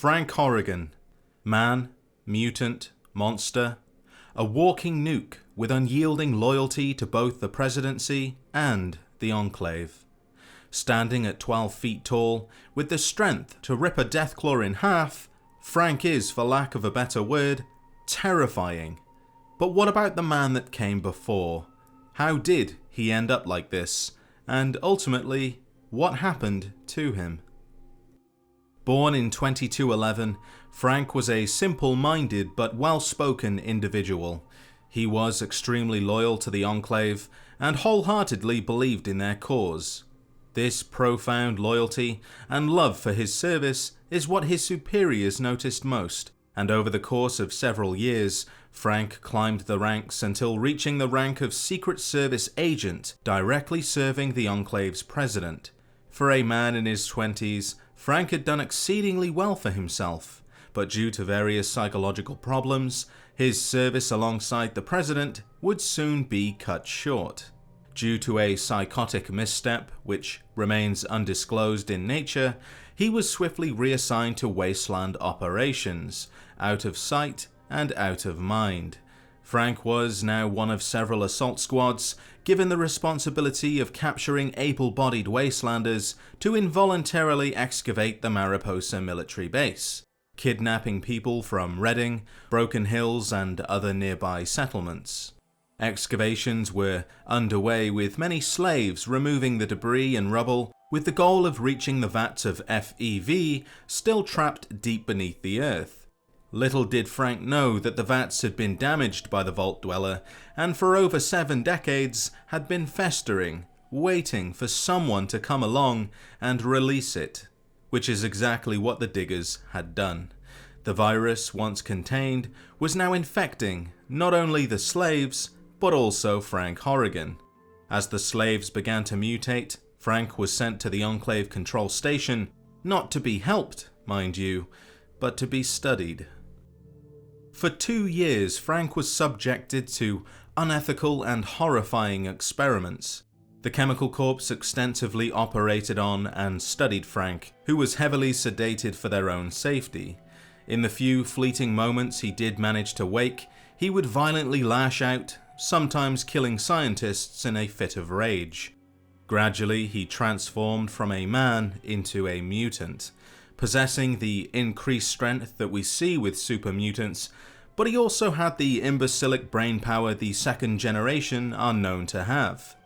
Frank Horrigan. Man, mutant, monster. A walking nuke with unyielding loyalty to both the Presidency and the Enclave. Standing at 12 feet tall, with the strength to rip a Deathclaw in half, Frank is, for lack of a better word, terrifying. But what about the man that came before? How did he end up like this? And ultimately, what happened to him? Born in 2211, Frank was a simple-minded but well-spoken individual. He was extremely loyal to the Enclave and wholeheartedly believed in their cause. This profound loyalty and love for his service is what his superiors noticed most, and over the course of several years, Frank climbed the ranks until reaching the rank of Secret Service agent, directly serving the Enclave's president. For a man in his 20s, Frank had done exceedingly well for himself, but due to various psychological problems, his service alongside the president would soon be cut short. Due to a psychotic misstep, which remains undisclosed in nature, he was swiftly reassigned to wasteland operations, out of sight and out of mind. Frank was now one of several assault squads given the responsibility of capturing able-bodied wastelanders to involuntarily excavate the Mariposa military base, kidnapping people from Redding, Broken Hills, and other nearby settlements. Excavations were underway with many slaves removing the debris and rubble with the goal of reaching the vats of FEV still trapped deep beneath the earth. Little did Frank know that the vats had been damaged by the Vault Dweller and for over 7 decades had been festering, waiting for someone to come along and release it, which is exactly what the diggers had done. The virus, once contained, was now infecting not only the slaves, but also Frank Horrigan. As the slaves began to mutate, Frank was sent to the Enclave control station, not to be helped, mind you, but to be studied. For 2 years, Frank was subjected to unethical and horrifying experiments. The Chemical Corps extensively operated on and studied Frank, who was heavily sedated for their own safety. In the few fleeting moments he did manage to wake, he would violently lash out, sometimes killing scientists in a fit of rage. Gradually, he transformed from a man into a mutant, possessing the increased strength that we see with super mutants, but he also had the imbecilic brain power the second generation are known to have.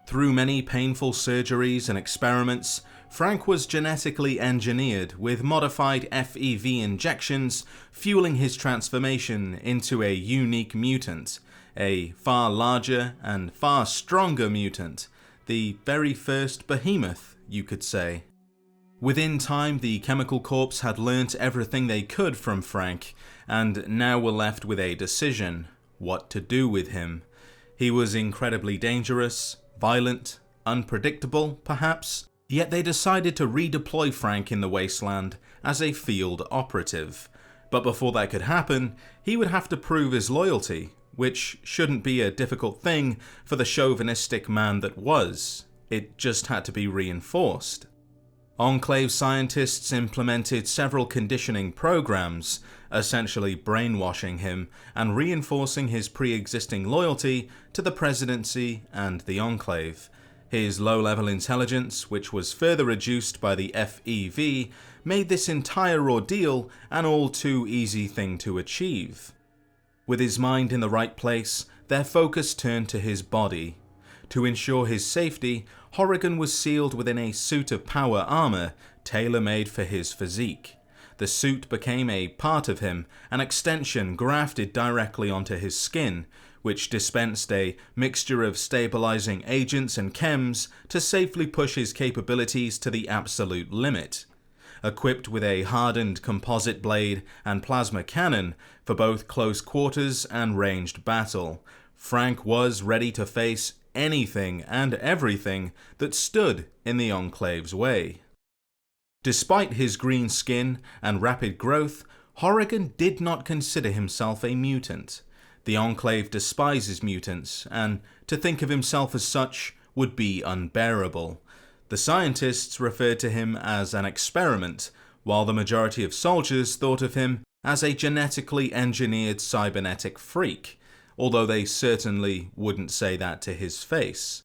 Through many painful surgeries and experiments, Frank was genetically engineered with modified FEV injections, fueling his transformation into a unique mutant, a far larger and far stronger mutant, the very first behemoth, you could say. Within time, the Chemical Corps had learnt everything they could from Frank, and now were left with a decision: what to do with him. He was incredibly dangerous, violent, unpredictable, perhaps, yet they decided to redeploy Frank in the wasteland as a field operative. But before that could happen, he would have to prove his loyalty, which shouldn't be a difficult thing for the chauvinistic man that was. It just had to be reinforced. Enclave scientists implemented several conditioning programs, essentially brainwashing him and reinforcing his pre-existing loyalty to the Presidency and the Enclave. His low-level intelligence, which was further reduced by the FEV, made this entire ordeal an all-too-easy thing to achieve. With his mind in the right place, their focus turned to his body. To ensure his safety, Horrigan was sealed within a suit of power armor, tailor-made for his physique. The suit became a part of him, an extension grafted directly onto his skin, which dispensed a mixture of stabilizing agents and chems to safely push his capabilities to the absolute limit. Equipped with a hardened composite blade and plasma cannon for both close quarters and ranged battle, Frank was ready to face anything and everything that stood in the Enclave's way. Despite his green skin and rapid growth, Horrigan did not consider himself a mutant. The Enclave despises mutants, and to think of himself as such would be unbearable. The scientists referred to him as an experiment, while the majority of soldiers thought of him as a genetically engineered cybernetic freak, although they certainly wouldn't say that to his face.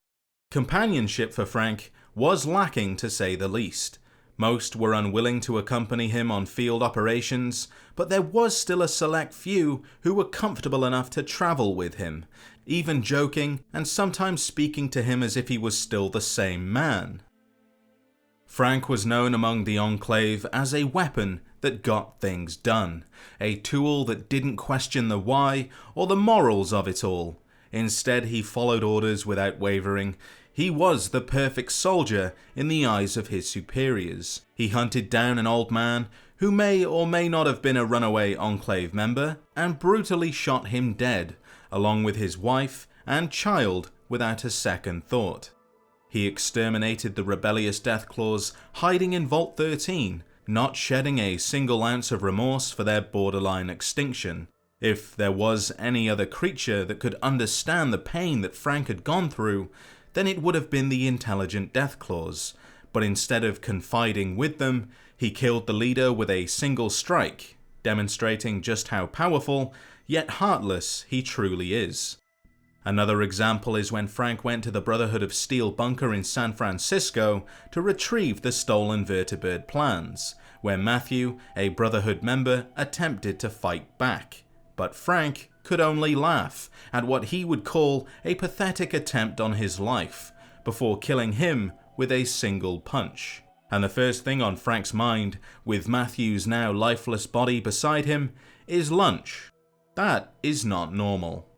Companionship for Frank was lacking, to say the least. Most were unwilling to accompany him on field operations, but there was still a select few who were comfortable enough to travel with him, even joking and sometimes speaking to him as if he was still the same man. Frank was known among the Enclave as a weapon that got things done, a tool that didn't question the why or the morals of it all. Instead, he followed orders without wavering. He was the perfect soldier in the eyes of his superiors. He hunted down an old man who may or may not have been a runaway Enclave member and brutally shot him dead, along with his wife and child without a second thought. He exterminated the rebellious Deathclaws hiding in Vault 13, not shedding a single ounce of remorse for their borderline extinction. If there was any other creature that could understand the pain that Frank had gone through, then it would have been the intelligent Deathclaws, but instead of confiding with them, he killed the leader with a single strike, demonstrating just how powerful, yet heartless, he truly is. Another example is when Frank went to the Brotherhood of Steel bunker in San Francisco to retrieve the stolen Vertibird plans, where Matthew, a Brotherhood member, attempted to fight back. But Frank could only laugh at what he would call a pathetic attempt on his life, before killing him with a single punch. And the first thing on Frank's mind, with Matthew's now lifeless body beside him, is lunch. That is not normal.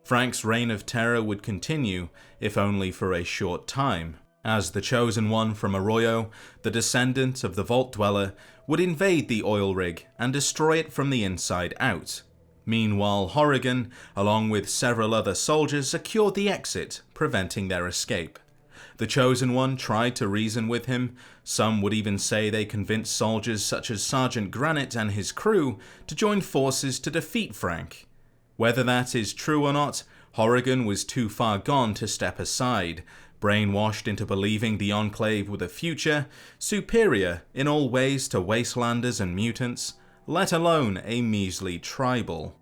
Frank's reign of terror would continue, if only for a short time, as the Chosen One from Arroyo, the descendant of the Vault Dweller, would invade the oil rig and destroy it from the inside out. Meanwhile, Horrigan, along with several other soldiers, secured the exit, preventing their escape. The Chosen One tried to reason with him. Some would even say they convinced soldiers such as Sergeant Granite and his crew to join forces to defeat Frank. Whether that is true or not, Horrigan was too far gone to step aside, brainwashed into believing the Enclave with a future, superior in all ways to wastelanders and mutants, let alone a measly tribal.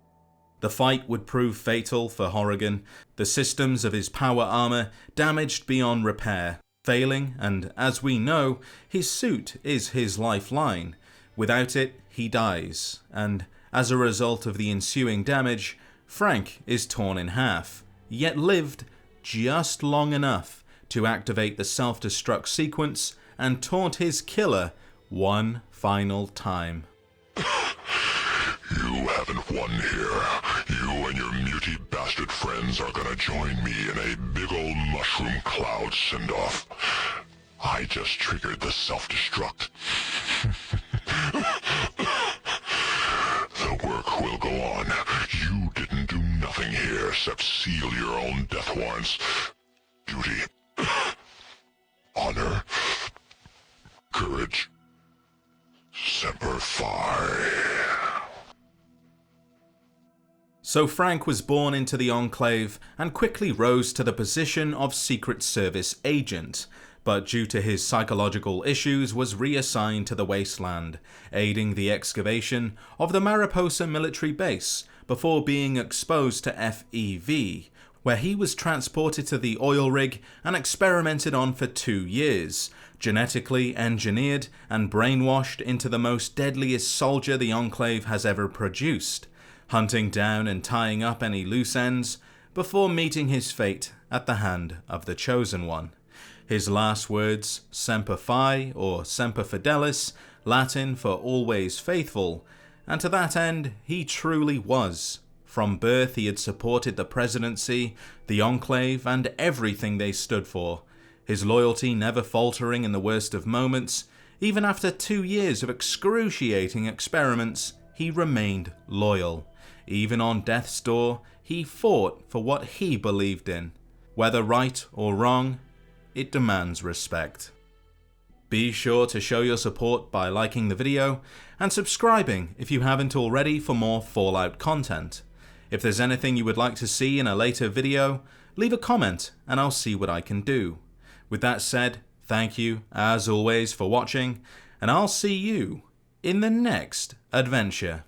The fight would prove fatal for Horrigan, the systems of his power armor damaged beyond repair, failing, and as we know, his suit is his lifeline. Without it, he dies, and as a result of the ensuing damage, Frank is torn in half, yet lived just long enough to activate the self-destruct sequence and taunt his killer one final time. You haven't won here. You and your muty bastard friends are gonna join me in a big old mushroom cloud send-off. I just triggered the self-destruct. The work will go on. You didn't do nothing here except seal your own death warrants. Duty. Honor. Courage. Semper Fi. So Frank was born into the Enclave and quickly rose to the position of Secret Service agent, but due to his psychological issues was reassigned to the wasteland, aiding the excavation of the Mariposa military base before being exposed to FEV, where he was transported to the oil rig and experimented on for 2 years, genetically engineered and brainwashed into the most deadliest soldier the Enclave has ever produced, hunting down and tying up any loose ends before meeting his fate at the hand of the Chosen One. His last words, Semper Fi or Semper Fidelis, Latin for always faithful, and to that end he truly was. From birth he had supported the Presidency, the Enclave, and everything they stood for, his loyalty never faltering in the worst of moments. Even after 2 years of excruciating experiments, he remained loyal. Even on death's door, he fought for what he believed in. Whether right or wrong, it demands respect. Be sure to show your support by liking the video and subscribing if you haven't already for more Fallout content. If there's anything you would like to see in a later video, leave a comment and I'll see what I can do. With that said, thank you as always for watching, and I'll see you in the next adventure.